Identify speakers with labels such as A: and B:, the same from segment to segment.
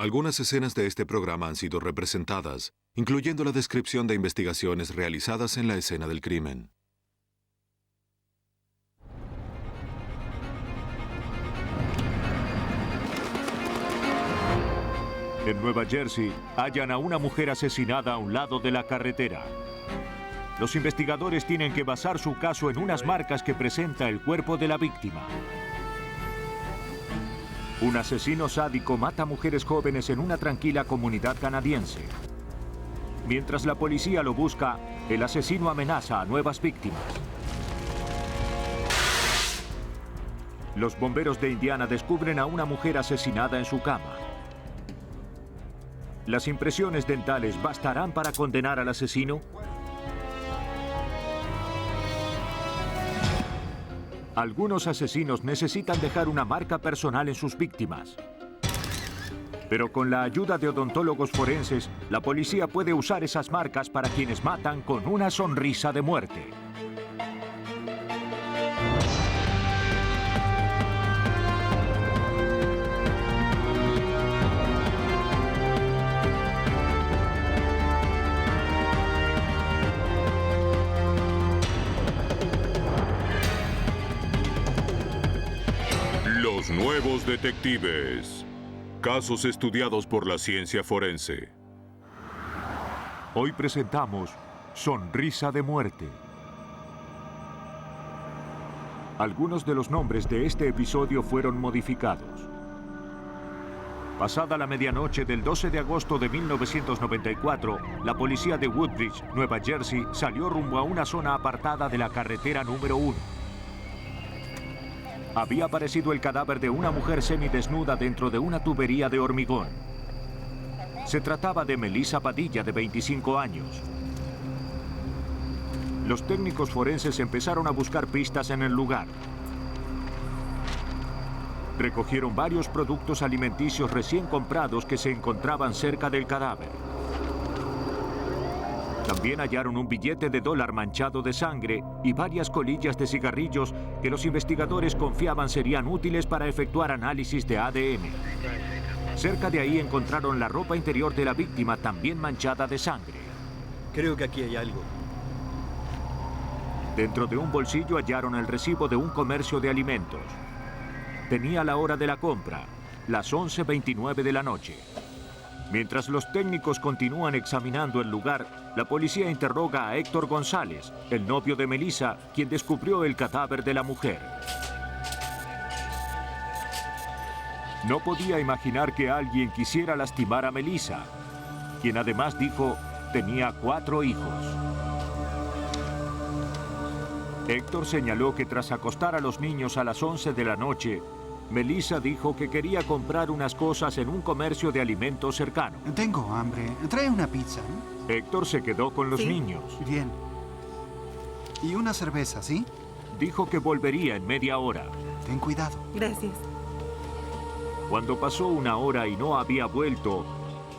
A: Algunas escenas de este programa han sido representadas, incluyendo la descripción de investigaciones realizadas en la escena del crimen.
B: En Nueva Jersey, hallan a una mujer asesinada a un lado de la carretera. Los investigadores tienen que basar su caso en unas marcas que presenta el cuerpo de la víctima. Un asesino sádico mata a mujeres jóvenes en una tranquila comunidad canadiense. Mientras la policía lo busca, el asesino amenaza a nuevas víctimas. Los bomberos de Indiana descubren a una mujer asesinada en su cama. ¿Las impresiones dentales bastarán para condenar al asesino? Algunos asesinos necesitan dejar una marca personal en sus víctimas. Pero con la ayuda de odontólogos forenses, la policía puede usar esas marcas para quienes matan con una sonrisa de muerte.
C: Los nuevos detectives. Casos estudiados por la ciencia forense.
B: Hoy presentamos Sonrisa de Muerte. Algunos de los nombres de este episodio fueron modificados. Pasada la medianoche del 12 de agosto de 1994, la policía de Woodbridge, Nueva Jersey, salió rumbo a una zona apartada de la carretera número 1. Había aparecido el cadáver de una mujer semidesnuda dentro de una tubería de hormigón. Se trataba de Melissa Padilla, de 25 años. Los técnicos forenses empezaron a buscar pistas en el lugar. Recogieron varios productos alimenticios recién comprados que se encontraban cerca del cadáver. También hallaron un billete de $1 manchado de sangre y varias colillas de cigarrillos que los investigadores confiaban serían útiles para efectuar análisis de ADN. Cerca de ahí encontraron la ropa interior de la víctima, también manchada de sangre.
D: Creo que aquí hay algo.
B: Dentro de un bolsillo hallaron el recibo de un comercio de alimentos. Tenía la hora de la compra, las 11:29 de la noche. Mientras los técnicos continúan examinando el lugar, la policía interroga a Héctor González, el novio de Melissa, quien descubrió el cadáver de la mujer. No podía imaginar que alguien quisiera lastimar a Melissa, quien además dijo tenía 4 hijos. Héctor señaló que tras acostar a los niños a las 11 de la noche, Melissa dijo que quería comprar unas cosas en un comercio de alimentos cercano.
E: Tengo hambre. Trae una pizza.
B: Héctor se quedó con los niños.
E: Bien. Y una cerveza, ¿sí?
B: Dijo que volvería en media hora.
E: Ten cuidado.
F: Gracias.
B: Cuando pasó una hora y no había vuelto,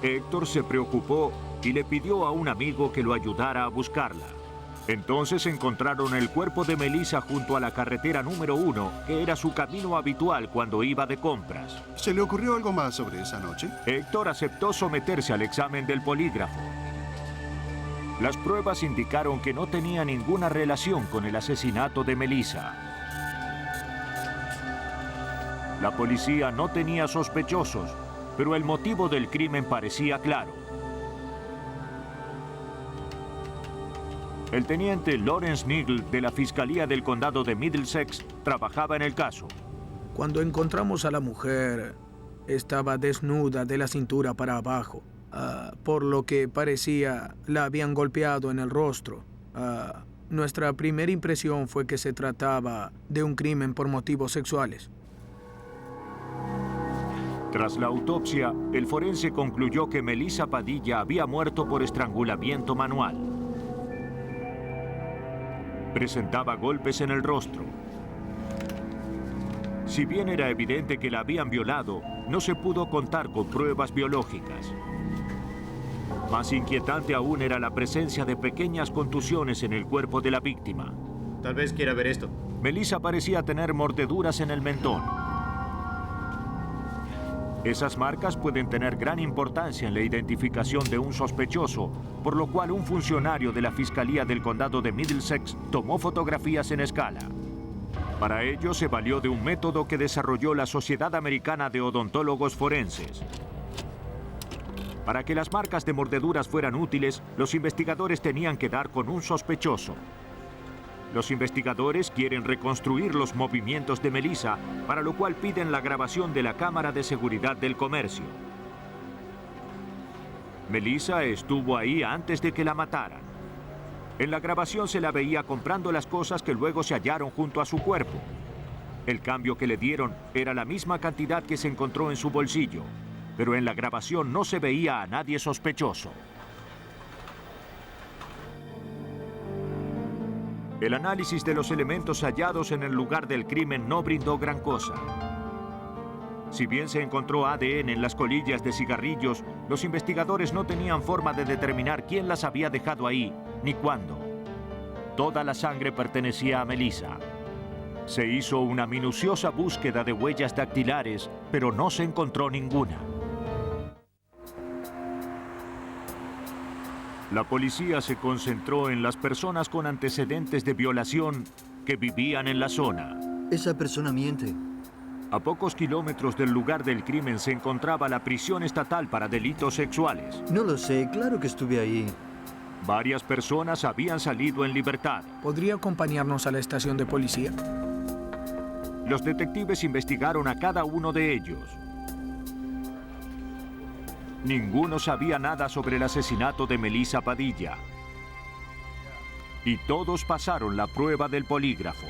B: Héctor se preocupó y le pidió a un amigo que lo ayudara a buscarla. Entonces encontraron el cuerpo de Melissa junto a la carretera número 1, que era su camino habitual cuando iba de compras.
G: ¿Se le ocurrió algo más sobre esa noche?
B: Héctor aceptó someterse al examen del polígrafo. Las pruebas indicaron que no tenía ninguna relación con el asesinato de Melissa. La policía no tenía sospechosos, pero el motivo del crimen parecía claro. El teniente Lawrence Niggle de la Fiscalía del Condado de Middlesex trabajaba en el caso.
H: Cuando encontramos a la mujer, estaba desnuda de la cintura para abajo, por lo que parecía la habían golpeado en el rostro. Nuestra primera impresión fue que se trataba de un crimen por motivos sexuales.
B: Tras la autopsia, el forense concluyó que Melissa Padilla había muerto por estrangulamiento manual. Presentaba golpes en el rostro. Si bien era evidente que la habían violado, no se pudo contar con pruebas biológicas. Más inquietante aún era la presencia de pequeñas contusiones en el cuerpo de la víctima.
D: Tal vez quiera ver esto.
B: Melissa parecía tener mordeduras en el mentón. Esas marcas pueden tener gran importancia en la identificación de un sospechoso, por lo cual un funcionario de la Fiscalía del Condado de Middlesex tomó fotografías en escala. Para ello se valió de un método que desarrolló la Sociedad Americana de Odontólogos Forenses. Para que las marcas de mordeduras fueran útiles, los investigadores tenían que dar con un sospechoso. Los investigadores quieren reconstruir los movimientos de Melissa, para lo cual piden la grabación de la cámara de seguridad del comercio. Melissa estuvo ahí antes de que la mataran. En la grabación se la veía comprando las cosas que luego se hallaron junto a su cuerpo. El cambio que le dieron era la misma cantidad que se encontró en su bolsillo, pero en la grabación no se veía a nadie sospechoso. El análisis de los elementos hallados en el lugar del crimen no brindó gran cosa. Si bien se encontró ADN en las colillas de cigarrillos, los investigadores no tenían forma de determinar quién las había dejado ahí, ni cuándo. Toda la sangre pertenecía a Melissa. Se hizo una minuciosa búsqueda de huellas dactilares, pero no se encontró ninguna. La policía se concentró en las personas con antecedentes de violación que vivían en la zona.
D: Esa persona miente.
B: A pocos kilómetros del lugar del crimen se encontraba la prisión estatal para delitos sexuales.
D: No lo sé, claro que estuve ahí.
B: Varias personas habían salido en libertad.
H: ¿Podría acompañarnos a la estación de policía?
B: Los detectives investigaron a cada uno de ellos. Ninguno sabía nada sobre el asesinato de Melissa Padilla. Y todos pasaron la prueba del polígrafo.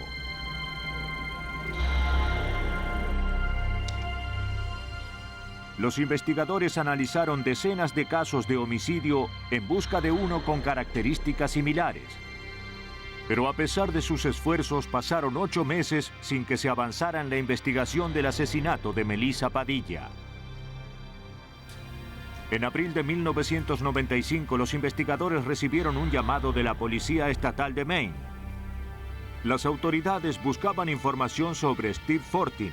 B: Los investigadores analizaron decenas de casos de homicidio en busca de uno con características similares. Pero a pesar de sus esfuerzos, pasaron 8 meses sin que se avanzara en la investigación del asesinato de Melissa Padilla. En abril de 1995, los investigadores recibieron un llamado de la Policía Estatal de Maine. Las autoridades buscaban información sobre Steve Fortin,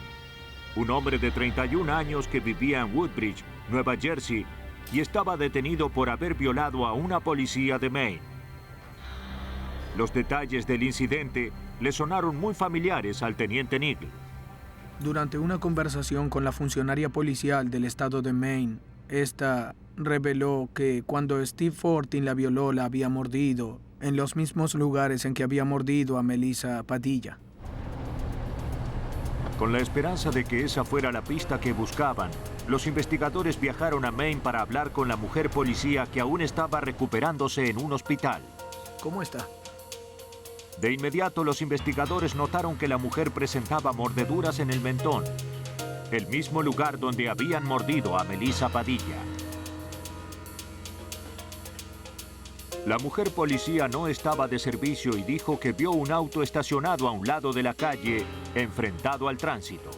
B: un hombre de 31 años que vivía en Woodbridge, Nueva Jersey, y estaba detenido por haber violado a una policía de Maine. Los detalles del incidente le sonaron muy familiares al teniente Niggle.
H: Durante una conversación con la funcionaria policial del estado de Maine, esta reveló que cuando Steve Fortin la violó, la había mordido en los mismos lugares en que había mordido a Melissa Padilla.
B: Con la esperanza de que esa fuera la pista que buscaban, los investigadores viajaron a Maine para hablar con la mujer policía que aún estaba recuperándose en un hospital.
H: ¿Cómo está?
B: De inmediato, los investigadores notaron que la mujer presentaba mordeduras en el mentón, el mismo lugar donde habían mordido a Melissa Padilla. La mujer policía no estaba de servicio y dijo que vio un auto estacionado a un lado de la calle, enfrentado al tránsito.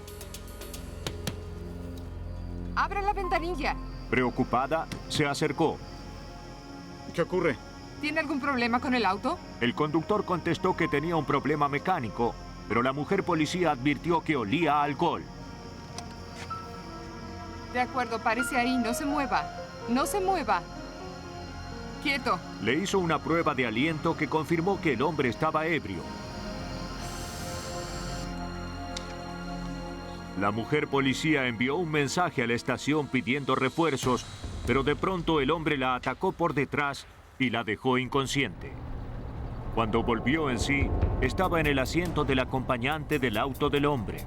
F: ¡Abra la ventanilla!
B: Preocupada, se acercó.
G: ¿Qué ocurre?
F: ¿Tiene algún problema con el auto?
B: El conductor contestó que tenía un problema mecánico, pero la mujer policía advirtió que olía a alcohol.
F: De acuerdo, párese ahí, no se mueva. No se mueva. Quieto.
B: Le hizo una prueba de aliento que confirmó que el hombre estaba ebrio. La mujer policía envió un mensaje a la estación pidiendo refuerzos, pero de pronto el hombre la atacó por detrás y la dejó inconsciente. Cuando volvió en sí, estaba en el asiento del acompañante del auto del hombre.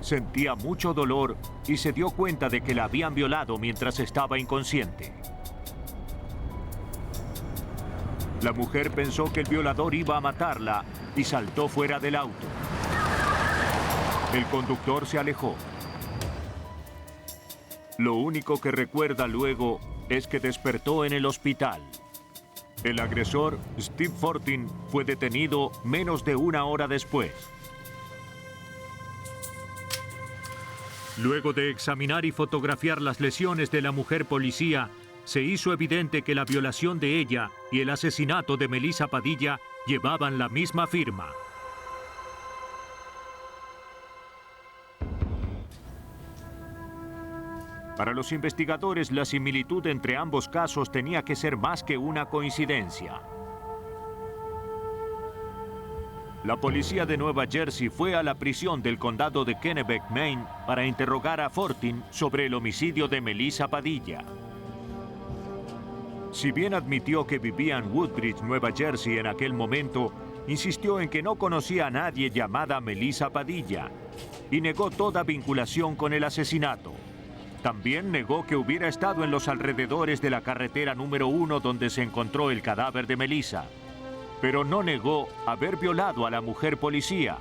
B: Sentía mucho dolor y se dio cuenta de que la habían violado mientras estaba inconsciente. La mujer pensó que el violador iba a matarla y saltó fuera del auto. El conductor se alejó. Lo único que recuerda luego es que despertó en el hospital. El agresor, Steve Fortin, fue detenido menos de 1 hora después. Luego de examinar y fotografiar las lesiones de la mujer policía, se hizo evidente que la violación de ella y el asesinato de Melissa Padilla llevaban la misma firma. Para los investigadores, la similitud entre ambos casos tenía que ser más que una coincidencia. La policía de Nueva Jersey fue a la prisión del condado de Kennebec, Maine, para interrogar a Fortin sobre el homicidio de Melissa Padilla. Si bien admitió que vivía en Woodbridge, Nueva Jersey en aquel momento, insistió en que no conocía a nadie llamada Melissa Padilla y negó toda vinculación con el asesinato. También negó que hubiera estado en los alrededores de la carretera número 1 donde se encontró el cadáver de Melissa, pero no negó haber violado a la mujer policía,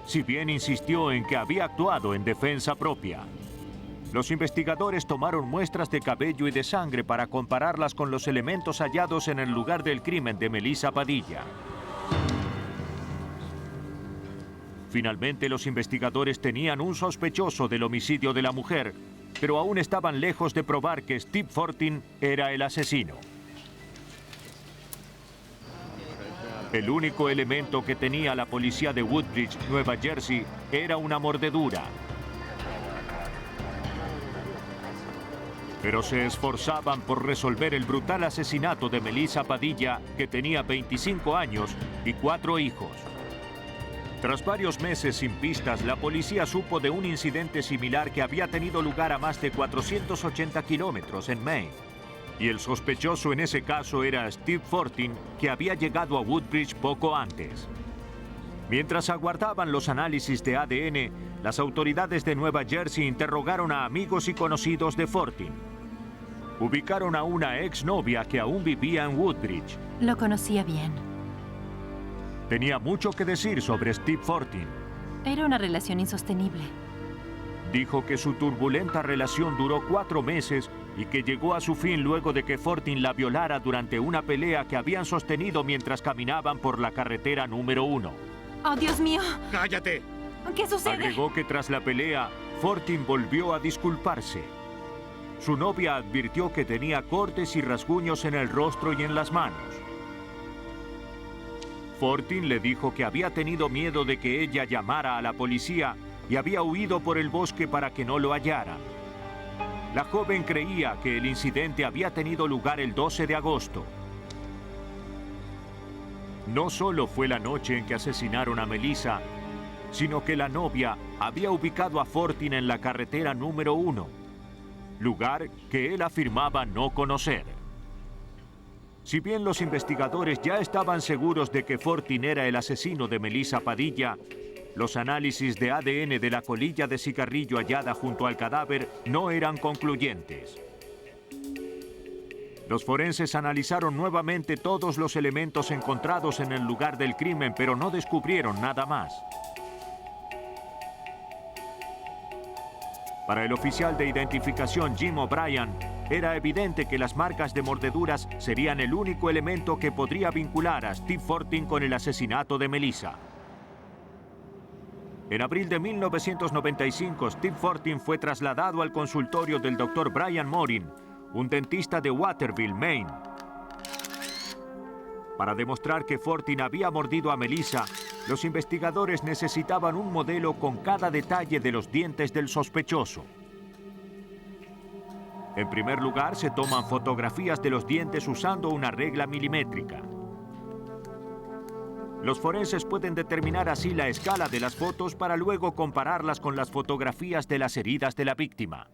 B: si bien insistió en que había actuado en defensa propia. Los investigadores tomaron muestras de cabello y de sangre para compararlas con los elementos hallados en el lugar del crimen de Melissa Padilla. Finalmente, los investigadores tenían un sospechoso del homicidio de la mujer, pero aún estaban lejos de probar que Steve Fortin era el asesino. El único elemento que tenía la policía de Woodbridge, Nueva Jersey, era una mordedura. Pero se esforzaban por resolver el brutal asesinato de Melissa Padilla, que tenía 25 años y 4 hijos. Tras varios meses sin pistas, la policía supo de un incidente similar que había tenido lugar a más de 480 kilómetros en Maine. Y el sospechoso en ese caso era Steve Fortin, que había llegado a Woodbridge poco antes. Mientras aguardaban los análisis de ADN, las autoridades de Nueva Jersey interrogaron a amigos y conocidos de Fortin. Ubicaron a una exnovia que aún vivía en Woodbridge.
I: Lo conocía bien.
B: Tenía mucho que decir sobre Steve Fortin.
I: Era una relación insostenible.
B: Dijo que su turbulenta relación duró 4 meses y que llegó a su fin luego de que Fortin la violara durante una pelea que habían sostenido mientras caminaban por la carretera número 1.
I: ¡Oh, Dios mío!
G: ¡Cállate!
I: ¿Qué sucede?
B: Agregó que tras la pelea, Fortin volvió a disculparse. Su novia advirtió que tenía cortes y rasguños en el rostro y en las manos. Fortin le dijo que había tenido miedo de que ella llamara a la policía y había huido por el bosque para que no lo hallaran. La joven creía que el incidente había tenido lugar el 12 de agosto. No solo fue la noche en que asesinaron a Melissa, sino que la novia había ubicado a Fortin en la carretera número 1, lugar que él afirmaba no conocer. Si bien los investigadores ya estaban seguros de que Fortin era el asesino de Melissa Padilla, los análisis de ADN de la colilla de cigarrillo hallada junto al cadáver no eran concluyentes. Los forenses analizaron nuevamente todos los elementos encontrados en el lugar del crimen, pero no descubrieron nada más. Para el oficial de identificación Jim O'Brien, era evidente que las marcas de mordeduras serían el único elemento que podría vincular a Steve Fortin con el asesinato de Melissa. En abril de 1995, Steve Fortin fue trasladado al consultorio del Dr. Brian Morin, un dentista de Waterville, Maine. Para demostrar que Fortin había mordido a Melissa, los investigadores necesitaban un modelo con cada detalle de los dientes del sospechoso. En primer lugar, se toman fotografías de los dientes usando una regla milimétrica. Los forenses pueden determinar así la escala de las fotos para luego compararlas con las fotografías de las heridas de la víctima.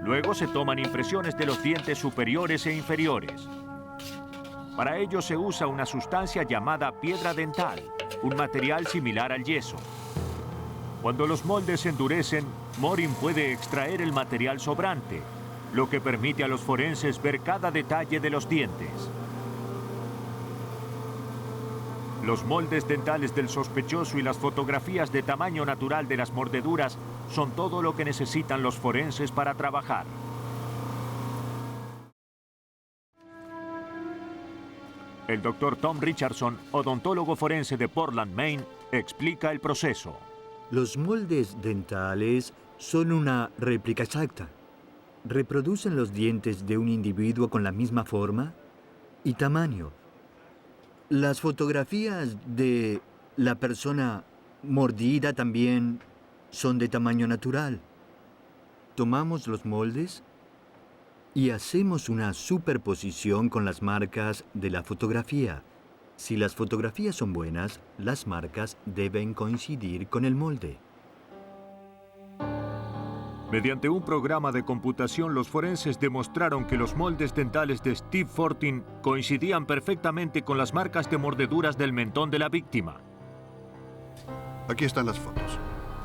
B: Luego se toman impresiones de los dientes superiores e inferiores. Para ello se usa una sustancia llamada piedra dental, un material similar al yeso. Cuando los moldes se endurecen, Morin puede extraer el material sobrante, lo que permite a los forenses ver cada detalle de los dientes. Los moldes dentales del sospechoso y las fotografías de tamaño natural de las mordeduras son todo lo que necesitan los forenses para trabajar. El doctor Tom Richardson, odontólogo forense de Portland, Maine, explica el proceso.
D: Los moldes dentales son una réplica exacta. Reproducen los dientes de un individuo con la misma forma y tamaño. Las fotografías de la persona mordida también son de tamaño natural. tomamos los moldes y hacemos una superposición con las marcas de la fotografía. Si las fotografías son buenas, las marcas deben coincidir con el molde.
B: Mediante un programa de computación, los forenses demostraron que los moldes dentales de Steve Fortin coincidían perfectamente con las marcas de mordeduras del mentón de la víctima.
J: Aquí están las fotos.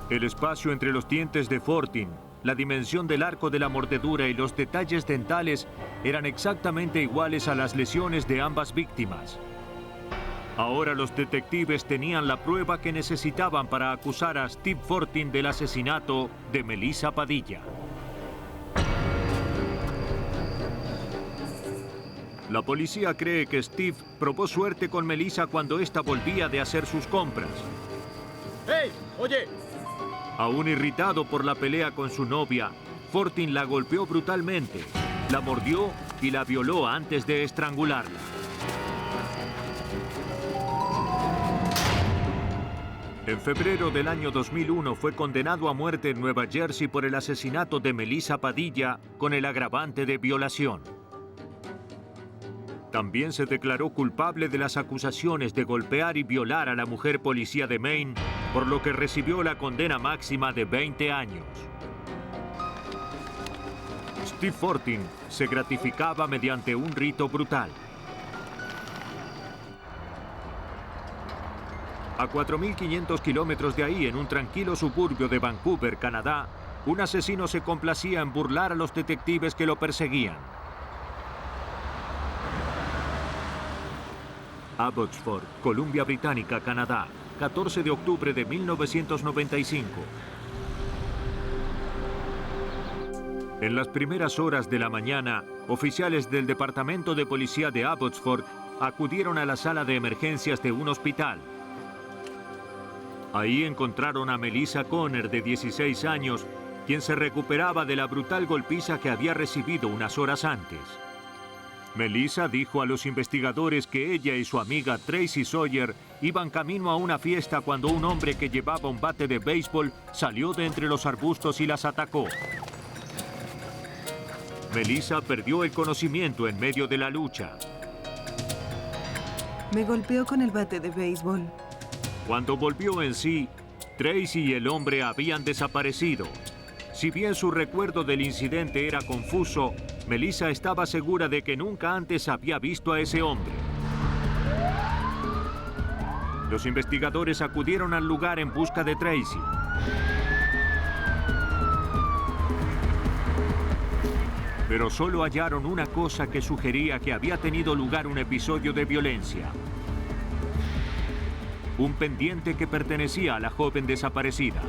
B: El espacio entre los dientes de Fortin, la dimensión del arco de la mordedura y los detalles dentales eran exactamente iguales a las lesiones de ambas víctimas. Ahora los detectives tenían la prueba que necesitaban para acusar a Steve Fortin del asesinato de Melissa Padilla. La policía cree que Steve probó suerte con Melissa cuando ésta volvía de hacer sus compras.
G: ¡Hey! ¡Oye!
B: Aún irritado por la pelea con su novia, Fortin la golpeó brutalmente, la mordió y la violó antes de estrangularla. En febrero del año 2001 fue condenado a muerte en Nueva Jersey por el asesinato de Melissa Padilla con el agravante de violación. También se declaró culpable de las acusaciones de golpear y violar a la mujer policía de Maine, por lo que recibió la condena máxima de 20 años. Steve Fortin se gratificaba mediante un rito brutal. A 4.500 kilómetros de ahí, en un tranquilo suburbio de Vancouver, Canadá, un asesino se complacía en burlar a los detectives que lo perseguían. Abbotsford, Columbia Británica, Canadá, 14 de octubre de 1995. En las primeras horas de la mañana, oficiales del Departamento de Policía de Abbotsford acudieron a la sala de emergencias de un hospital. Ahí encontraron a Melissa Conner, de 16 años, quien se recuperaba de la brutal golpiza que había recibido unas horas antes. Melissa dijo a los investigadores que ella y su amiga Tracy Sawyer iban camino a una fiesta cuando un hombre que llevaba un bate de béisbol salió de entre los arbustos y las atacó. Melissa perdió el conocimiento en medio de la lucha.
K: Me golpeó con el bate de béisbol.
B: Cuando volvió en sí, Tracy y el hombre habían desaparecido. Si bien su recuerdo del incidente era confuso, Melissa estaba segura de que nunca antes había visto a ese hombre. Los investigadores acudieron al lugar en busca de Tracy. Pero solo hallaron una cosa que sugería que había tenido lugar un episodio de violencia. Un pendiente que pertenecía a la joven desaparecida.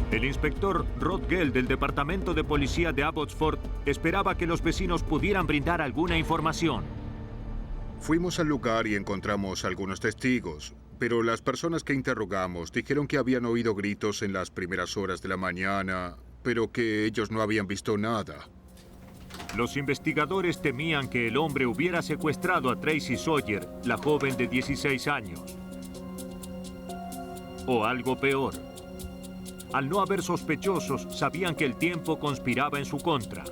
B: El inspector Rod Gell del Departamento de Policía de Abbotsford esperaba que los vecinos pudieran brindar alguna información.
L: Fuimos al lugar y encontramos algunos testigos, pero las personas que interrogamos dijeron que habían oído gritos en las primeras horas de la mañana, pero que ellos no habían visto nada.
B: Los investigadores temían que el hombre hubiera secuestrado a Tracy Sawyer, la joven de 16 años. O algo peor. Al no haber sospechosos, sabían que el tiempo conspiraba en su contra.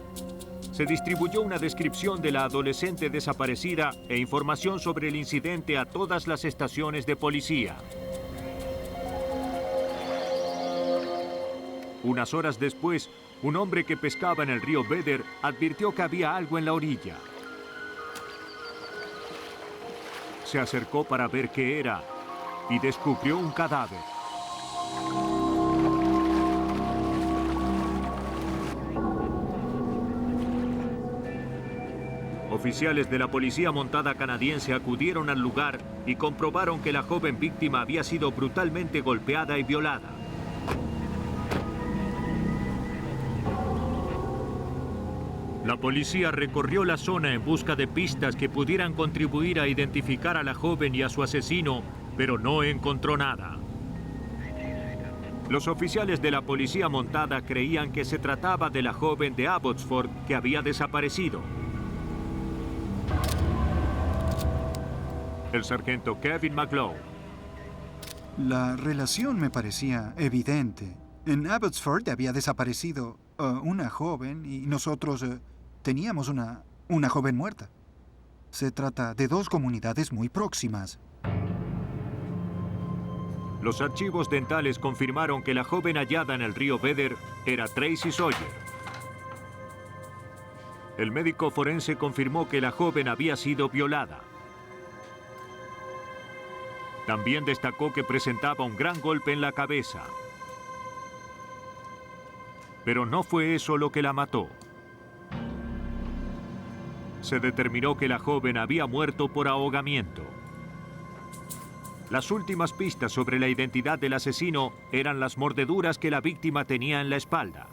B: Se distribuyó una descripción de la adolescente desaparecida e información sobre el incidente a todas las estaciones de policía. Unas horas después, un hombre que pescaba en el río Vedder advirtió que había algo en la orilla. Se acercó para ver qué era y descubrió un cadáver. Oficiales de la policía montada canadiense acudieron al lugar y comprobaron que la joven víctima había sido brutalmente golpeada y violada. La policía recorrió la zona en busca de pistas que pudieran contribuir a identificar a la joven y a su asesino, pero no encontró nada. Los oficiales de la policía montada creían que se trataba de la joven de Abbotsford que había desaparecido. El sargento Kevin McLeod,
E: La relación me parecía evidente. En Abbotsford había desaparecido una joven y nosotros teníamos una joven muerta. Se trata de dos comunidades muy próximas.
B: Los archivos dentales confirmaron que la joven hallada en el río Vedder era Tracy Sawyer. El médico forense confirmó que la joven había sido violada. También destacó que presentaba un gran golpe en la cabeza. Pero no fue eso lo que la mató. Se determinó que la joven había muerto por ahogamiento. Las últimas pistas sobre la identidad del asesino eran las mordeduras que la víctima tenía en la espalda.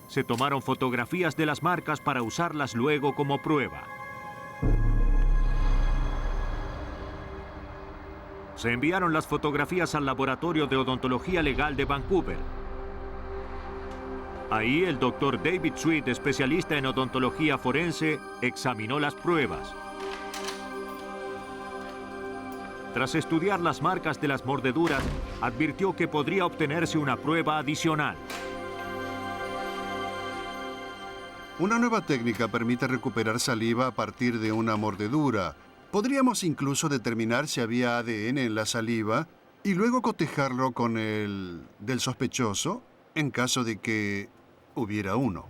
B: Se tomaron fotografías de las marcas para usarlas luego como prueba. Se enviaron las fotografías al Laboratorio de Odontología Legal de Vancouver. Ahí el doctor David Sweet, especialista en odontología forense, examinó las pruebas. Tras estudiar las marcas de las mordeduras, advirtió que podría obtenerse una prueba adicional.
J: Una nueva técnica permite recuperar saliva a partir de una mordedura. Podríamos incluso determinar si había ADN en la saliva y luego cotejarlo con el del sospechoso en caso de que hubiera uno.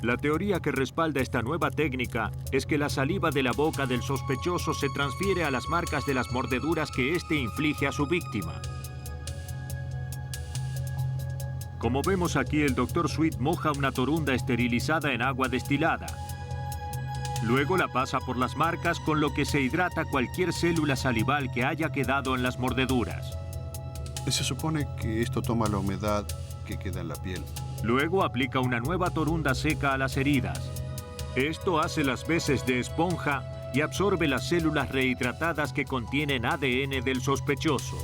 B: La teoría que respalda esta nueva técnica es que la saliva de la boca del sospechoso se transfiere a las marcas de las mordeduras que éste inflige a su víctima. Como vemos aquí, el Dr. Sweet moja una torunda esterilizada en agua destilada. Luego la pasa por las marcas, con lo que se hidrata cualquier célula salival que haya quedado en las mordeduras.
J: Se supone que esto toma la humedad que queda en la piel.
B: Luego aplica una nueva torunda seca a las heridas. Esto hace las veces de esponja y absorbe las células rehidratadas que contienen ADN del sospechoso.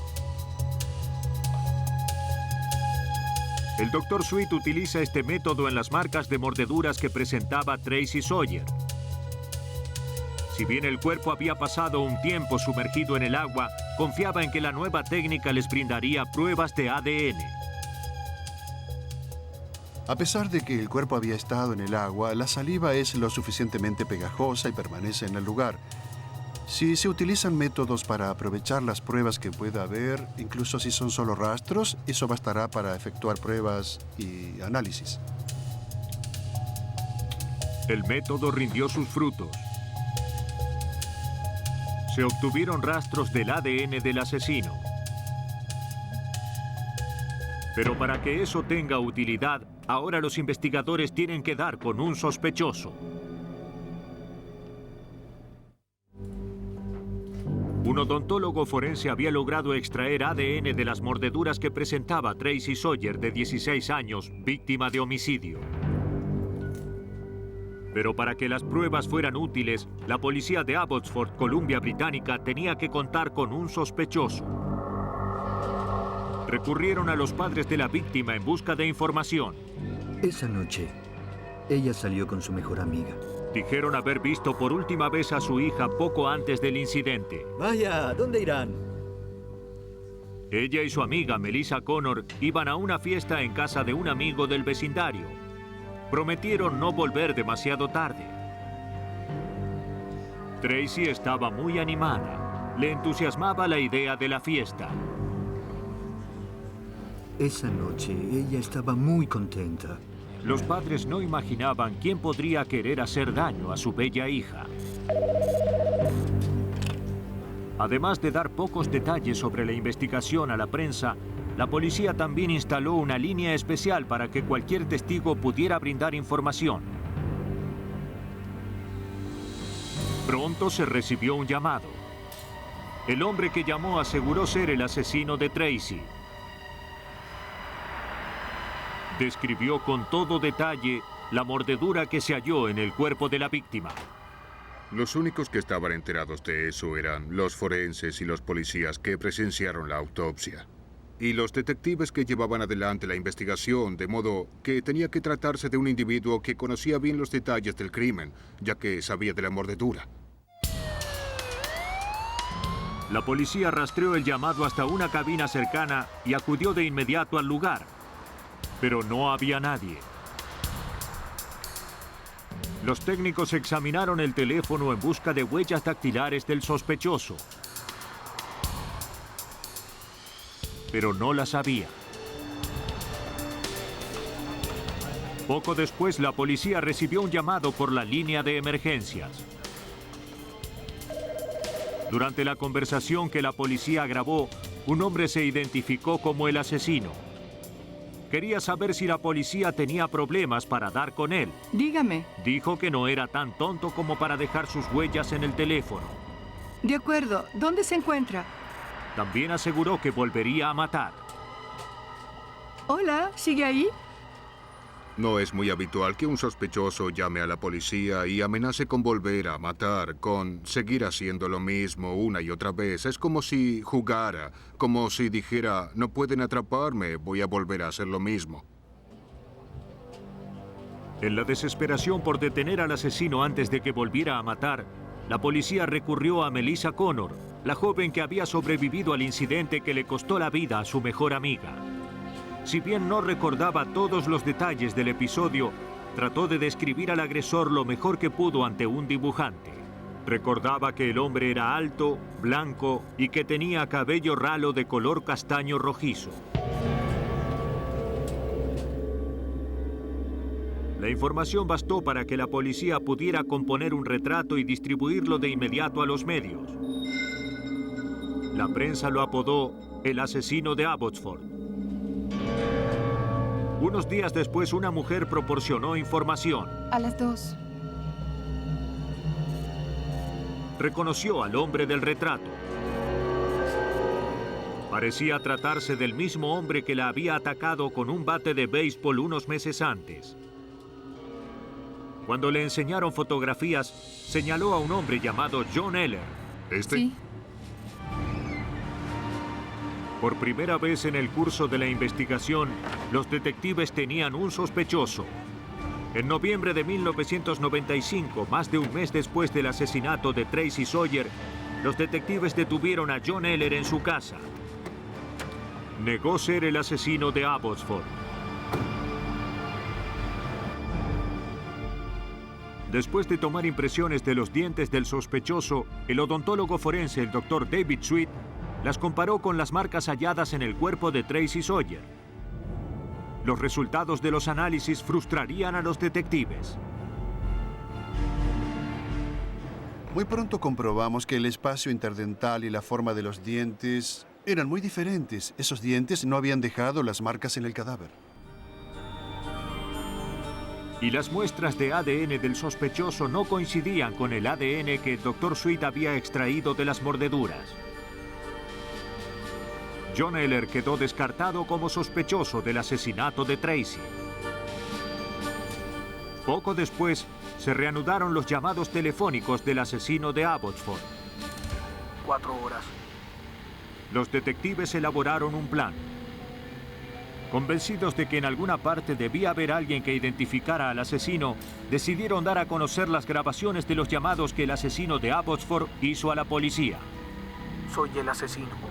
B: El Dr. Sweet utiliza este método en las marcas de mordeduras que presentaba Tracy Sawyer. Si bien el cuerpo había pasado un tiempo sumergido en el agua, confiaba en que la nueva técnica les brindaría pruebas de ADN.
J: A pesar de que el cuerpo había estado en el agua, la saliva es lo suficientemente pegajosa y permanece en el lugar. Si se utilizan métodos para aprovechar las pruebas que pueda haber, incluso si son solo rastros, eso bastará para efectuar pruebas y análisis.
B: El método rindió sus frutos. Se obtuvieron rastros del ADN del asesino. Pero para que eso tenga utilidad, ahora los investigadores tienen que dar con un sospechoso. Un odontólogo forense había logrado extraer ADN de las mordeduras que presentaba Tracy Sawyer, de 16 años, víctima de homicidio. Pero para que las pruebas fueran útiles, la policía de Abbotsford, Columbia Británica, tenía que contar con un sospechoso. Recurrieron a los padres de la víctima en busca de información.
D: Esa noche, ella salió con su mejor amiga.
B: Dijeron haber visto por última vez a su hija poco antes del incidente.
D: Vaya, ¿dónde irán?
B: Ella y su amiga Melissa Connor iban a una fiesta en casa de un amigo del vecindario. Prometieron no volver demasiado tarde. Tracy estaba muy animada. Le entusiasmaba la idea de la fiesta.
D: Esa noche, ella estaba muy contenta.
B: Los padres no imaginaban quién podría querer hacer daño a su bella hija. Además de dar pocos detalles sobre la investigación a la prensa, la policía también instaló una línea especial para que cualquier testigo pudiera brindar información. Pronto se recibió un llamado. El hombre que llamó aseguró ser el asesino de Tracy. Describió con todo detalle la mordedura que se halló en el cuerpo de la víctima.
L: Los únicos que estaban enterados de eso eran los forenses y los policías que presenciaron la autopsia. Y los detectives que llevaban adelante la investigación, de modo que tenía que tratarse de un individuo que conocía bien los detalles del crimen, ya que sabía de la mordedura.
B: La policía rastreó el llamado hasta una cabina cercana y acudió de inmediato al lugar. Pero no había nadie. Los técnicos examinaron el teléfono en busca de huellas dactilares del sospechoso. Pero no las había. Poco después, la policía recibió un llamado por la línea de emergencias. Durante la conversación que la policía grabó, un hombre se identificó como el asesino. Quería saber si la policía tenía problemas para dar con él.
M: Dígame.
B: Dijo que no era tan tonto como para dejar sus huellas en el teléfono.
M: De acuerdo. ¿Dónde se encuentra?
B: También aseguró que volvería a matar.
M: Hola, ¿sigue ahí?
L: No es muy habitual que un sospechoso llame a la policía y amenace con volver a matar, con seguir haciendo lo mismo una y otra vez. Es como si jugara, como si dijera, no pueden atraparme, voy a volver a hacer lo mismo.
B: En la desesperación por detener al asesino antes de que volviera a matar, la policía recurrió a Melissa Connor, la joven que había sobrevivido al incidente que le costó la vida a su mejor amiga. Si bien no recordaba todos los detalles del episodio, trató de describir al agresor lo mejor que pudo ante un dibujante. Recordaba que el hombre era alto, blanco y que tenía cabello ralo de color castaño rojizo. La información bastó para que la policía pudiera componer un retrato y distribuirlo de inmediato a los medios. La prensa lo apodó el asesino de Abbotsford. Unos días después, una mujer proporcionó información.
F: A las 2.
B: Reconoció al hombre del retrato. Parecía tratarse del mismo hombre que la había atacado con un bate de béisbol unos meses antes. Cuando le enseñaron fotografías, señaló a un hombre llamado John Eller.
F: Sí.
B: Por primera vez en el curso de la investigación, los detectives tenían un sospechoso. En noviembre de 1995, más de un mes después del asesinato de Tracy Sawyer, los detectives detuvieron a John Eller en su casa. Negó ser el asesino de Abbotsford. Después de tomar impresiones de los dientes del sospechoso, el odontólogo forense, el Dr. David Sweet, las comparó con las marcas halladas en el cuerpo de Tracy Sawyer. Los resultados de los análisis frustrarían a los detectives.
J: Muy pronto comprobamos que el espacio interdental y la forma de los dientes eran muy diferentes. Esos dientes no habían dejado las marcas en el cadáver.
B: Y las muestras de ADN del sospechoso no coincidían con el ADN que el Dr. Sweet había extraído de las mordeduras. John Eller quedó descartado como sospechoso del asesinato de Tracy. Poco después, se reanudaron los llamados telefónicos del asesino de Abbotsford.
H: 4 horas.
B: Los detectives elaboraron un plan. Convencidos de que en alguna parte debía haber alguien que identificara al asesino, decidieron dar a conocer las grabaciones de los llamados que el asesino de Abbotsford hizo a la policía.
H: Soy el asesino.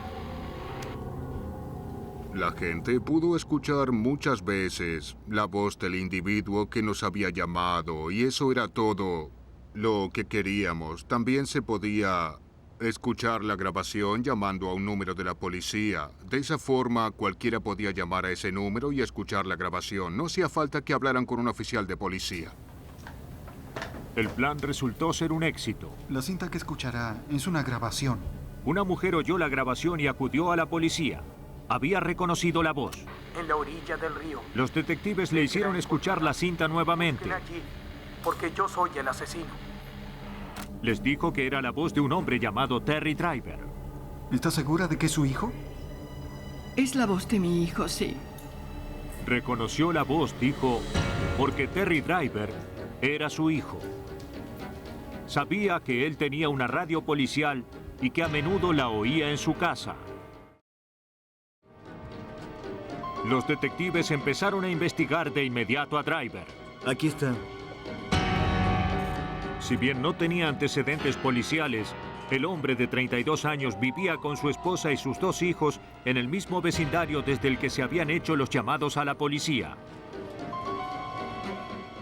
L: La gente pudo escuchar muchas veces la voz del individuo que nos había llamado y eso era todo lo que queríamos. También se podía escuchar la grabación llamando a un número de la policía. De esa forma, cualquiera podía llamar a ese número y escuchar la grabación. No hacía falta que hablaran con un oficial de policía.
B: El plan resultó ser un éxito.
E: La cinta que escuchará es una grabación.
B: Una mujer oyó la grabación y acudió a la policía. Había reconocido la voz.
H: En la orilla del río.
B: Los detectives le hicieron escuchar la cinta nuevamente.
H: Aquí, porque yo soy el asesino.
B: Les dijo que era la voz de un hombre llamado Terry Driver.
E: ¿Está segura de que es su hijo?
M: Es la voz de mi hijo, sí.
B: Reconoció la voz, dijo, porque Terry Driver era su hijo. Sabía que él tenía una radio policial y que a menudo la oía en su casa. Los detectives empezaron a investigar de inmediato a Driver.
D: Aquí está.
B: Si bien no tenía antecedentes policiales, El hombre de 32 años vivía con su esposa y sus 2 hijos en el mismo vecindario desde el que se habían hecho los llamados a la policía.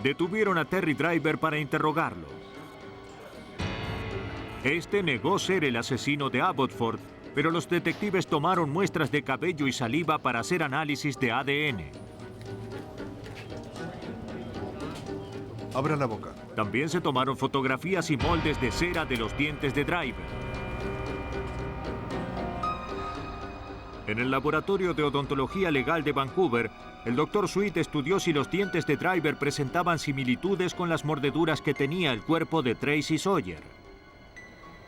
B: Detuvieron a Terry Driver para interrogarlo. Este negó ser el asesino de Abbotsford, pero los detectives tomaron muestras de cabello y saliva para hacer análisis de ADN.
J: Abra la boca.
B: También se tomaron fotografías y moldes de cera de los dientes de Driver. En el laboratorio de odontología legal de Vancouver, el Dr. Sweet estudió si los dientes de Driver presentaban similitudes con las mordeduras que tenía el cuerpo de Tracy Sawyer.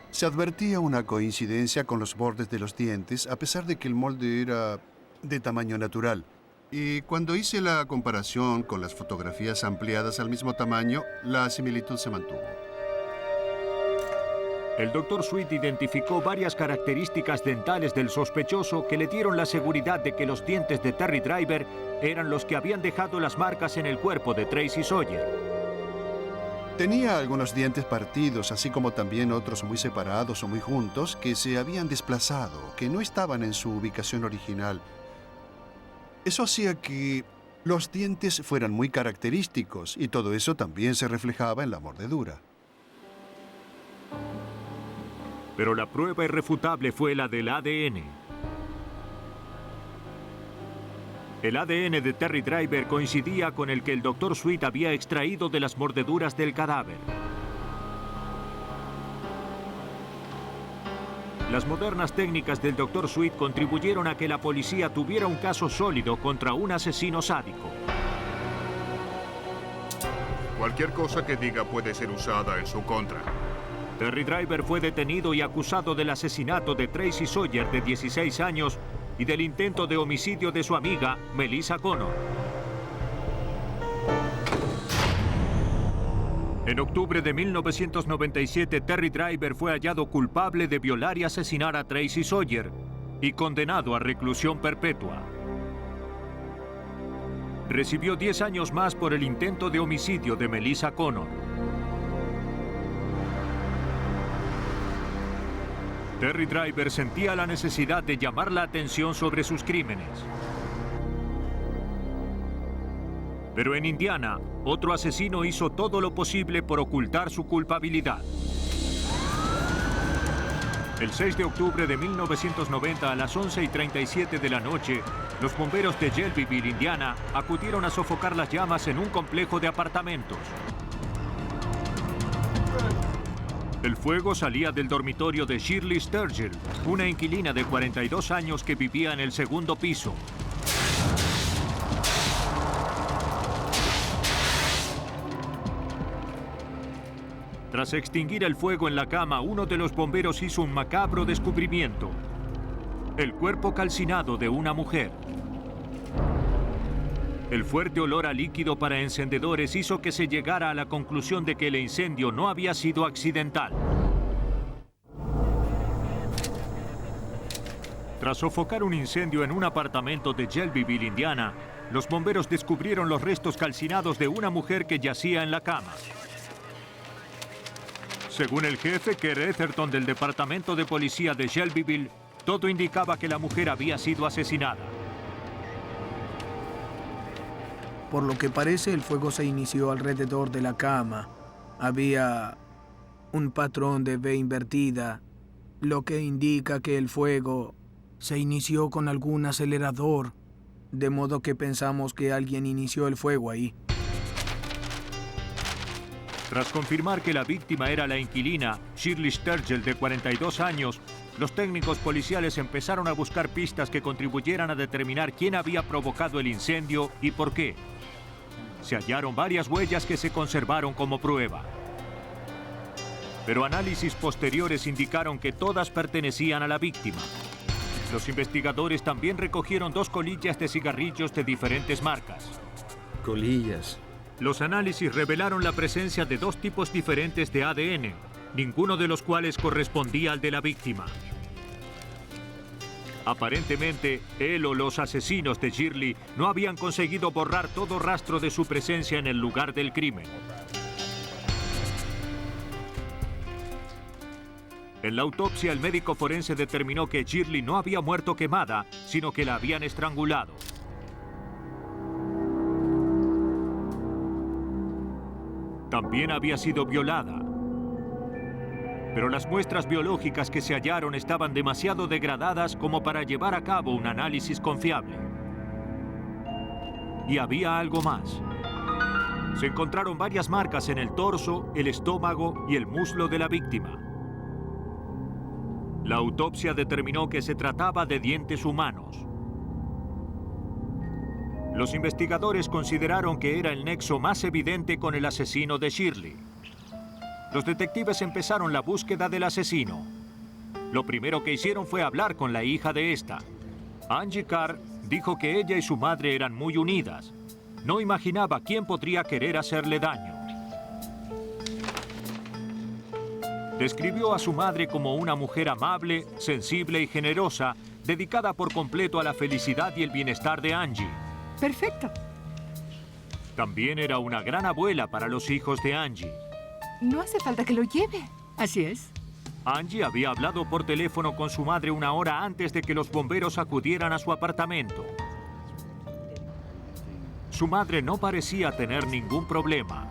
J: Se advertía una coincidencia con los bordes de los dientes, a pesar de que el molde era de tamaño natural. Y cuando hice la comparación con las fotografías ampliadas al mismo tamaño, la similitud se mantuvo.
B: El Dr. Sweet identificó varias características dentales del sospechoso que le dieron la seguridad de que los dientes de Terry Driver eran los que habían dejado las marcas en el cuerpo de Tracy Sawyer.
J: Tenía algunos dientes partidos, así como también otros muy separados o muy juntos que se habían desplazado, que no estaban en su ubicación original. Eso hacía que los dientes fueran muy característicos y todo eso también se reflejaba en la mordedura.
B: Pero la prueba irrefutable fue la del ADN. El ADN de Terry Driver coincidía con el que el Dr. Sweet había extraído de las mordeduras del cadáver. Las modernas técnicas del Dr. Sweet contribuyeron a que la policía tuviera un caso sólido contra un asesino sádico.
L: Cualquier cosa que diga puede ser usada en su contra.
B: Terry Driver fue detenido y acusado del asesinato de Tracy Sawyer, de 16 años, y del intento de homicidio de su amiga, Melissa Connor. En octubre de 1997, Terry Driver fue hallado culpable de violar y asesinar a Tracy Sawyer y condenado a reclusión perpetua. Recibió 10 años más por el intento de homicidio de Melissa Connor. Terry Driver sentía la necesidad de llamar la atención sobre sus crímenes. Pero en Indiana, otro asesino hizo todo lo posible por ocultar su culpabilidad. El 6 de octubre de 1990, a las 11:37 de la noche, los bomberos de Shelbyville, Indiana, acudieron a sofocar las llamas en un complejo de apartamentos. El fuego salía del dormitorio de Shirley Sturgill, una inquilina de 42 años que vivía en el segundo piso. Tras extinguir el fuego en la cama, uno de los bomberos hizo un macabro descubrimiento: el cuerpo calcinado de una mujer. El fuerte olor a líquido para encendedores hizo que se llegara a la conclusión de que el incendio no había sido accidental. Tras sofocar un incendio en un apartamento de Shelbyville, Indiana, los bomberos descubrieron los restos calcinados de una mujer que yacía en la cama. Según el jefe Kerr Etherton del Departamento de Policía de Shelbyville, todo indicaba que la mujer había sido asesinada.
H: Por lo que parece, el fuego se inició alrededor de la cama. Había un patrón de V invertida, lo que indica que el fuego se inició con algún acelerador, de modo que pensamos que alguien inició el fuego ahí.
B: Tras confirmar que la víctima era la inquilina, Shirley Sturgill, de 42 años, los técnicos policiales empezaron a buscar pistas que contribuyeran a determinar quién había provocado el incendio y por qué. Se hallaron varias huellas que se conservaron como prueba. Pero análisis posteriores indicaron que todas pertenecían a la víctima. Los investigadores también recogieron 2 colillas de cigarrillos de diferentes marcas.
D: Colillas.
B: Los análisis revelaron la presencia de 2 tipos diferentes de ADN, ninguno de los cuales correspondía al de la víctima. Aparentemente, él o los asesinos de Shirley no habían conseguido borrar todo rastro de su presencia en el lugar del crimen. En la autopsia, el médico forense determinó que Shirley no había muerto quemada, sino que la habían estrangulado. También había sido violada. Pero las muestras biológicas que se hallaron estaban demasiado degradadas como para llevar a cabo un análisis confiable. Y había algo más. Se encontraron varias marcas en el torso, el estómago y el muslo de la víctima. La autopsia determinó que se trataba de dientes humanos. Los investigadores consideraron que era el nexo más evidente con el asesino de Shirley. Los detectives empezaron la búsqueda del asesino. Lo primero que hicieron fue hablar con la hija de esta. Angie Carr dijo que ella y su madre eran muy unidas. No imaginaba quién podría querer hacerle daño. Describió a su madre como una mujer amable, sensible y generosa, dedicada por completo a la felicidad y el bienestar de Angie.
M: Perfecto.
B: También era una gran abuela para los hijos de Angie.
F: No hace falta que lo lleve.
M: Así es.
B: Angie había hablado por teléfono con su madre una hora antes de que los bomberos acudieran a su apartamento. Su madre no parecía tener ningún problema.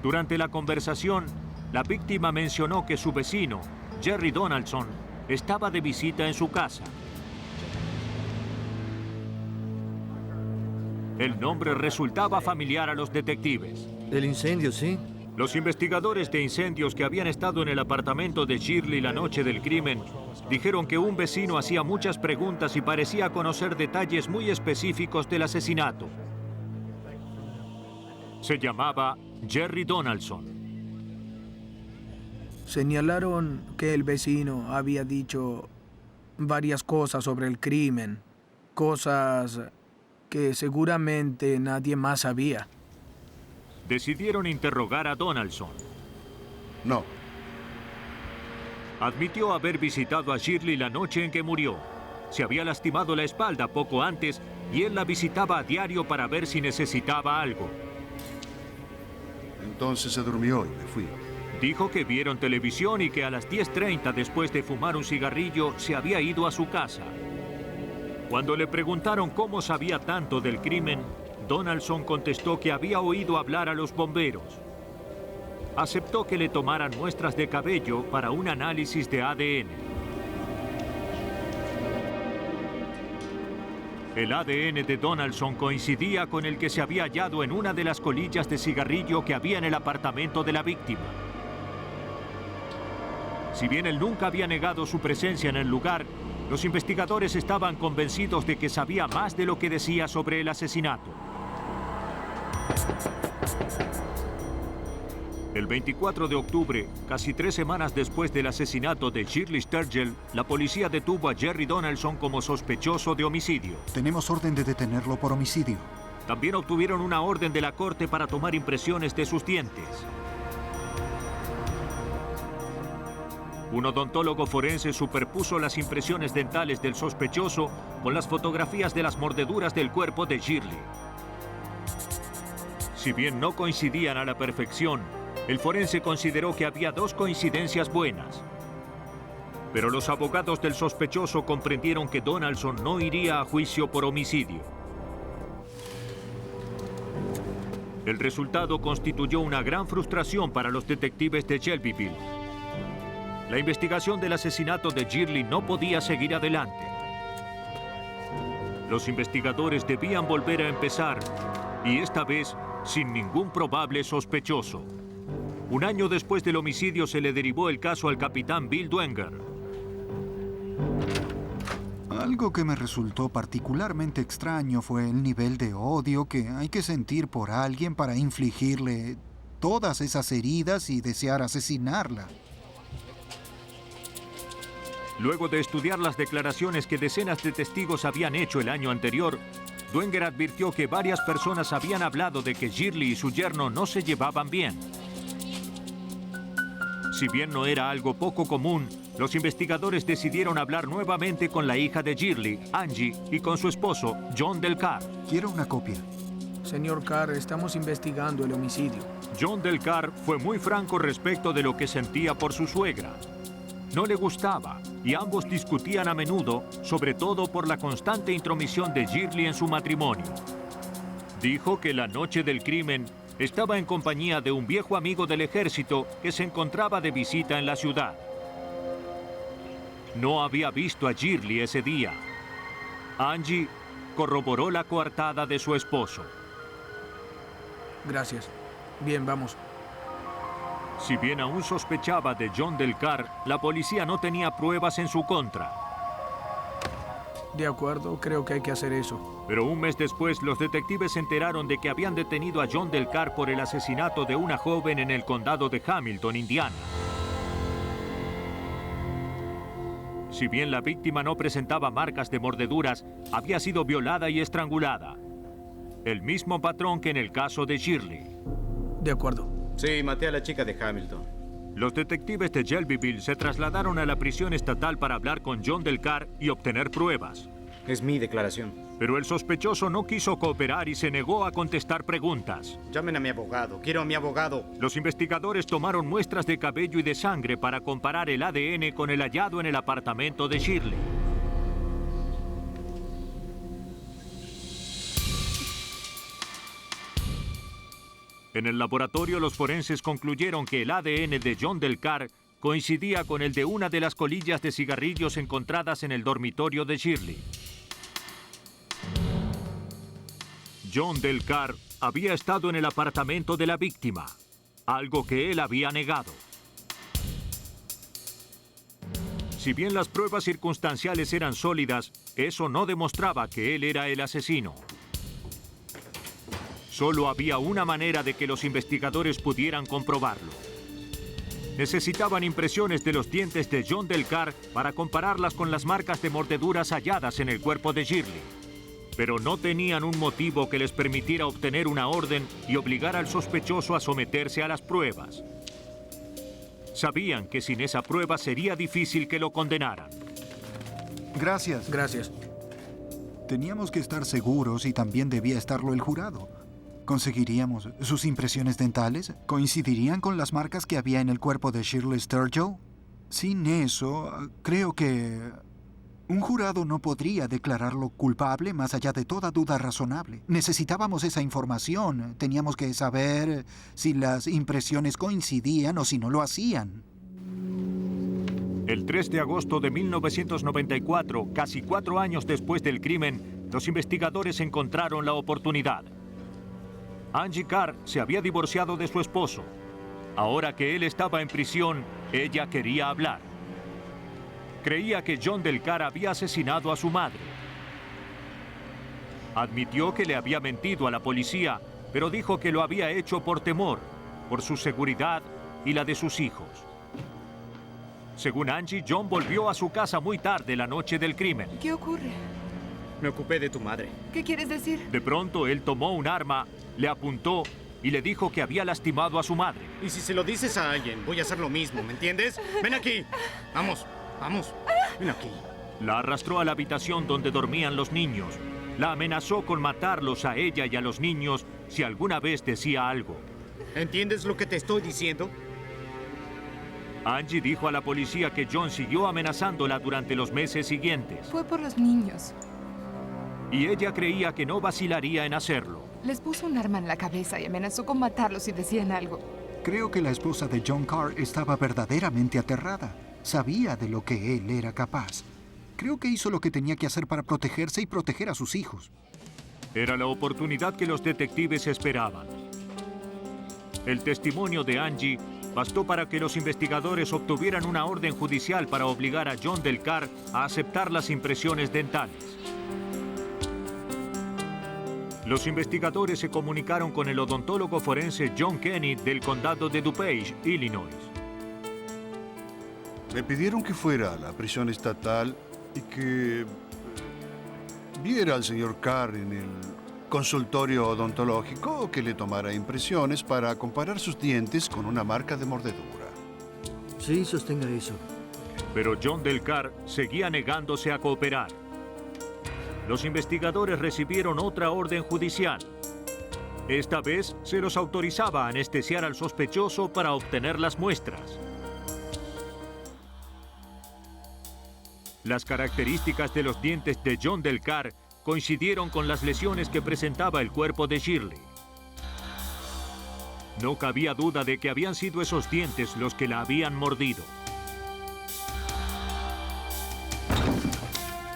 B: Durante la conversación, la víctima mencionó que su vecino, Jerry Donaldson, estaba de visita en su casa. El nombre resultaba familiar a los detectives.
D: El incendio, sí.
B: Los investigadores de incendios que habían estado en el apartamento de Shirley la noche del crimen dijeron que un vecino hacía muchas preguntas y parecía conocer detalles muy específicos del asesinato. Se llamaba Jerry Donaldson.
H: Señalaron que el vecino había dicho varias cosas sobre el crimen, cosas que seguramente nadie más sabía.
B: Decidieron interrogar a Donaldson.
J: No.
B: Admitió haber visitado a Shirley la noche en que murió. Se había lastimado la espalda poco antes y él la visitaba a diario para ver si necesitaba algo.
J: Entonces se durmió y me fui.
B: Dijo que vieron televisión y que a las 10:30, después de fumar un cigarrillo, se había ido a su casa. Cuando le preguntaron cómo sabía tanto del crimen, Donaldson contestó que había oído hablar a los bomberos. Aceptó que le tomaran muestras de cabello para un análisis de ADN. El ADN de Donaldson coincidía con el que se había hallado en una de las colillas de cigarrillo que había en el apartamento de la víctima. Si bien él nunca había negado su presencia en el lugar, los investigadores estaban convencidos de que sabía más de lo que decía sobre el asesinato. El 24 de octubre, casi 3 semanas después del asesinato de Shirley Sturgill, la policía detuvo a Jerry Donaldson como sospechoso de homicidio.
E: Tenemos orden de detenerlo por homicidio.
B: También obtuvieron una orden de la corte para tomar impresiones de sus dientes. Un odontólogo forense superpuso las impresiones dentales del sospechoso con las fotografías de las mordeduras del cuerpo de Shirley. Si bien no coincidían a la perfección, el forense consideró que había 2 coincidencias buenas. Pero los abogados del sospechoso comprendieron que Donaldson no iría a juicio por homicidio. El resultado constituyó una gran frustración para los detectives de Shelbyville. La investigación del asesinato de Shirley no podía seguir adelante. Los investigadores debían volver a empezar, y esta vez sin ningún probable sospechoso. Un año después del homicidio se le derivó el caso al capitán Bill Dwenger.
E: Algo que me resultó particularmente extraño fue el nivel de odio que hay que sentir por alguien para infligirle todas esas heridas y desear asesinarla.
B: Luego de estudiar las declaraciones que decenas de testigos habían hecho el año anterior, Dwenger advirtió que varias personas habían hablado de que Shirley y su yerno no se llevaban bien. Si bien no era algo poco común, los investigadores decidieron hablar nuevamente con la hija de Shirley, Angie, y con su esposo, John Del Carr.
E: Quiero una copia.
H: Señor Carr, estamos investigando el homicidio.
B: John Del Carr fue muy franco respecto de lo que sentía por su suegra. No le gustaba y ambos discutían a menudo, sobre todo por la constante intromisión de Shirley en su matrimonio. Dijo que la noche del crimen estaba en compañía de un viejo amigo del ejército que se encontraba de visita en la ciudad. No había visto a Shirley ese día. Angie corroboró la coartada de su esposo.
H: Gracias. Bien, vamos.
B: Si bien aún sospechaba de John Del Carr, la policía no tenía pruebas en su contra.
H: De acuerdo, creo que hay que hacer eso.
B: Pero un mes después, los detectives se enteraron de que habían detenido a John Del Carr por el asesinato de una joven en el condado de Hamilton, Indiana. Si bien la víctima no presentaba marcas de mordeduras, había sido violada y estrangulada. El mismo patrón que en el caso de Shirley.
H: De acuerdo.
G: Sí, maté a la chica de Hamilton.
B: Los detectives de Shelbyville se trasladaron a la prisión estatal para hablar con John Del Carr y obtener pruebas.
G: Es mi declaración.
B: Pero el sospechoso no quiso cooperar y se negó a contestar preguntas.
G: Llamen a mi abogado. Quiero a mi abogado.
B: Los investigadores tomaron muestras de cabello y de sangre para comparar el ADN con el hallado en el apartamento de Shirley. En el laboratorio, los forenses concluyeron que el ADN de John Del Carr coincidía con el de una de las colillas de cigarrillos encontradas en el dormitorio de Shirley. John Del Carr había estado en el apartamento de la víctima, algo que él había negado. Si bien las pruebas circunstanciales eran sólidas, eso no demostraba que él era el asesino. Solo había una manera de que los investigadores pudieran comprobarlo. Necesitaban impresiones de los dientes de John Del Carr para compararlas con las marcas de mordeduras halladas en el cuerpo de Shirley. Pero no tenían un motivo que les permitiera obtener una orden y obligar al sospechoso a someterse a las pruebas. Sabían que sin esa prueba sería difícil que lo condenaran.
E: Gracias.
H: Gracias.
E: Teníamos que estar seguros y también debía estarlo el jurado. ¿Conseguiríamos sus impresiones dentales? ¿Coincidirían con las marcas que había en el cuerpo de Shirley Sturgill? Sin eso, creo que un jurado no podría declararlo culpable más allá de toda duda razonable. Necesitábamos esa información. Teníamos que saber si las impresiones coincidían o si no lo hacían.
B: El 3 de agosto de 1994, casi 4 años después del crimen, los investigadores encontraron la oportunidad. Angie Carr se había divorciado de su esposo. Ahora que él estaba en prisión, ella quería hablar. Creía que John Del Carr había asesinado a su madre. Admitió que le había mentido a la policía, pero dijo que lo había hecho por temor, por su seguridad y la de sus hijos. Según Angie, John volvió a su casa muy tarde la noche del crimen.
F: ¿Qué ocurre?
G: Me ocupé de tu madre.
F: ¿Qué quieres decir?
B: De pronto, él tomó un arma, le apuntó y le dijo que había lastimado a su madre.
G: Y si se lo dices a alguien, voy a hacer lo mismo, ¿me entiendes? ¡Ven aquí! ¡Vamos! ¡Vamos! ¡Ven aquí!
B: La arrastró a la habitación donde dormían los niños. La amenazó con matarlos a ella y a los niños si alguna vez decía algo.
G: ¿Entiendes lo que te estoy diciendo?
B: Angie dijo a la policía que John siguió amenazándola durante los meses siguientes.
F: Fue por los niños.
B: Y ella creía que no vacilaría en hacerlo.
F: Les puso un arma en la cabeza y amenazó con matarlos si decían algo.
E: Creo que la esposa de John Carr estaba verdaderamente aterrada. Sabía de lo que él era capaz. Creo que hizo lo que tenía que hacer para protegerse y proteger a sus hijos.
B: Era la oportunidad que los detectives esperaban. El testimonio de Angie bastó para que los investigadores obtuvieran una orden judicial para obligar a John Del Carr a aceptar las impresiones dentales. Los investigadores se comunicaron con el odontólogo forense John Kenny del condado de DuPage, Illinois.
J: Me pidieron que fuera a la prisión estatal y que viera al señor Carr en el consultorio odontológico, que le tomara impresiones para comparar sus dientes con una marca de mordedura.
D: Sí, sostenga eso.
B: Pero John Del Carr seguía negándose a cooperar. Los investigadores recibieron otra orden judicial. Esta vez se los autorizaba a anestesiar al sospechoso para obtener las muestras. Las características de los dientes de John Del Car coincidieron con las lesiones que presentaba el cuerpo de Shirley. No cabía duda de que habían sido esos dientes los que la habían mordido.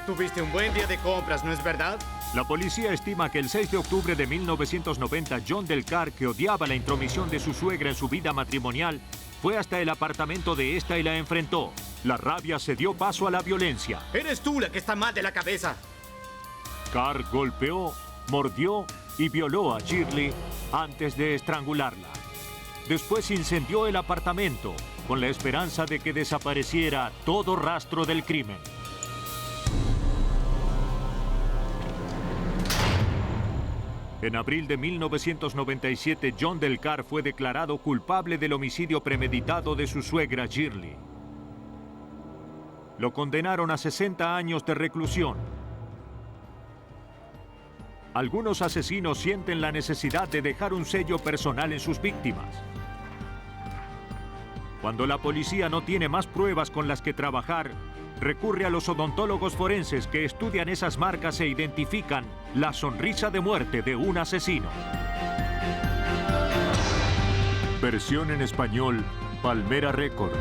G: Tuviste un buen día de compras, ¿no es verdad?
B: La policía estima que el 6 de octubre de 1990, John Del Car, que odiaba la intromisión de su suegra en su vida matrimonial, fue hasta el apartamento de esta y la enfrentó. La rabia se dio paso a la violencia.
G: Eres tú la que está mal de la cabeza.
B: Carr golpeó, mordió y violó a Shirley antes de estrangularla. Después incendió el apartamento con la esperanza de que desapareciera todo rastro del crimen. En abril de 1997, John Del Car fue declarado culpable del homicidio premeditado de su suegra Shirley. Lo condenaron a 60 años de reclusión. Algunos asesinos sienten la necesidad de dejar un sello personal en sus víctimas. Cuando la policía no tiene más pruebas con las que trabajar, recurre a los odontólogos forenses que estudian esas marcas e identifican la sonrisa de muerte de un asesino. Versión en español, Palmera Record.